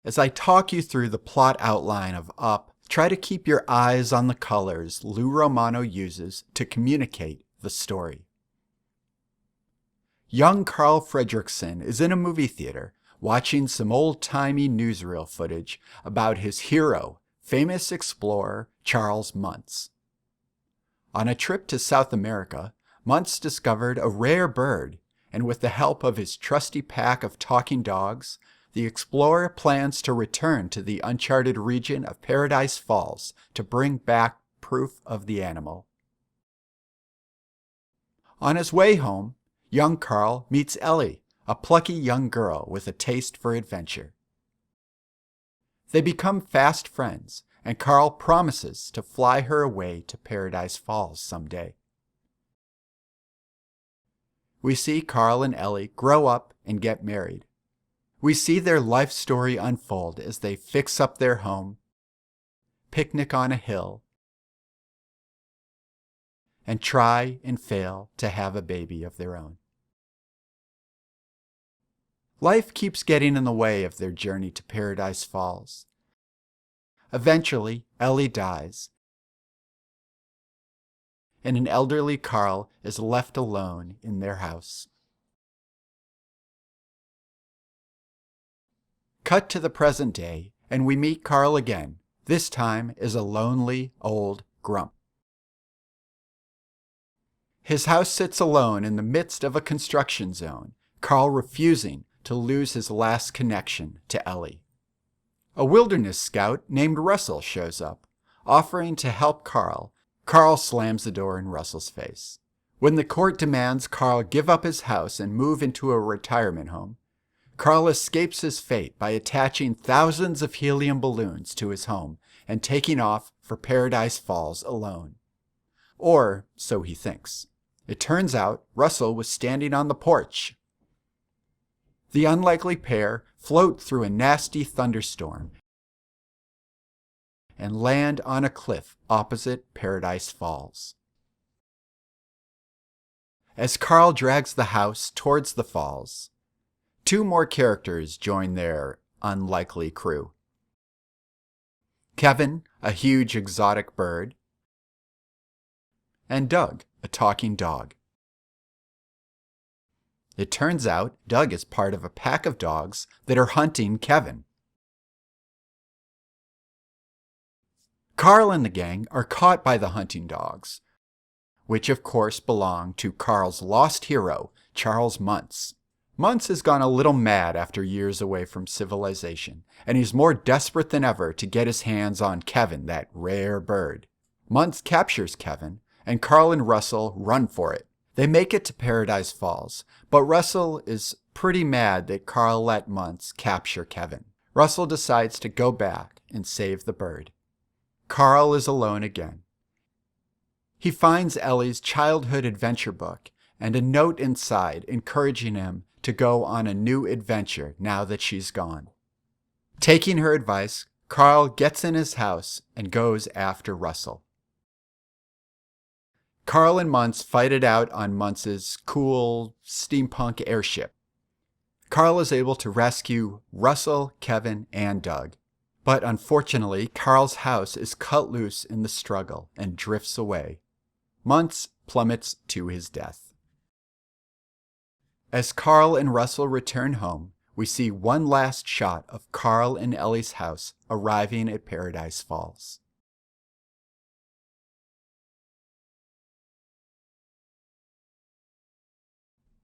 As I talk you through the plot outline of Up, try to keep your eyes on the colors Lou Romano uses to communicate the story. Young Carl Fredricksen is in a movie theater watching some old-timey newsreel footage about his hero, famous explorer Charles Muntz. On a trip to South America, Muntz discovered a rare bird, and with the help of his trusty pack of talking dogs, the explorer plans to return to the uncharted region of Paradise Falls to bring back proof of the animal. On his way home, young Carl meets Ellie, a plucky young girl with a taste for adventure. They become fast friends, and Carl promises to fly her away to Paradise Falls someday. We see Carl and Ellie grow up and get married. We see their life story unfold as they fix up their home, picnic on a hill, and try and fail to have a baby of their own. Life keeps getting in the way of their journey to Paradise Falls. Eventually, Ellie dies, and an elderly Carl is left alone in their house. Cut to the present day, and we meet Carl again, this time as a lonely old grump. His house sits alone in the midst of a construction zone, Carl refusing to lose his last connection to Ellie. A wilderness scout named Russell shows up, offering to help Carl. Carl slams the door in Russell's face. When the court demands Carl give up his house and move into a retirement home, Carl escapes his fate by attaching thousands of helium balloons to his home and taking off for Paradise Falls alone. Or so he thinks. It turns out Russell was standing on the porch. The unlikely pair float through a nasty thunderstorm and land on a cliff opposite Paradise Falls. As Carl drags the house towards the falls, two more characters join their unlikely crew. Kevin, a huge exotic bird, and Doug, a talking dog. It turns out Doug is part of a pack of dogs that are hunting Kevin. Carl and the gang are caught by the hunting dogs, which of course belong to Carl's lost hero, Charles Muntz. Muntz has gone a little mad after years away from civilization, and he's more desperate than ever to get his hands on Kevin, that rare bird. Muntz captures Kevin, and Carl and Russell run for it. They make it to Paradise Falls, but Russell is pretty mad that Carl let Muntz capture Kevin. Russell decides to go back and save the bird. Carl is alone again. He finds Ellie's childhood adventure book and a note inside encouraging him to go on a new adventure now that she's gone. Taking her advice, Carl gets in his house and goes after Russell. Carl and Muntz fight it out on Muntz's cool steampunk airship. Carl is able to rescue Russell, Kevin, and Doug. But unfortunately, Carl's house is cut loose in the struggle and drifts away. Muntz plummets to his death. As Carl and Russell return home, we see one last shot of Carl and Ellie's house arriving at Paradise Falls.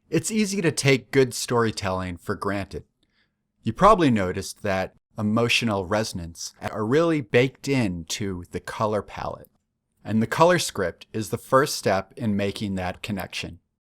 It's easy to take good storytelling for granted. You probably noticed that emotional resonance are really baked into the color palette. And the color script is the first step in making that connection.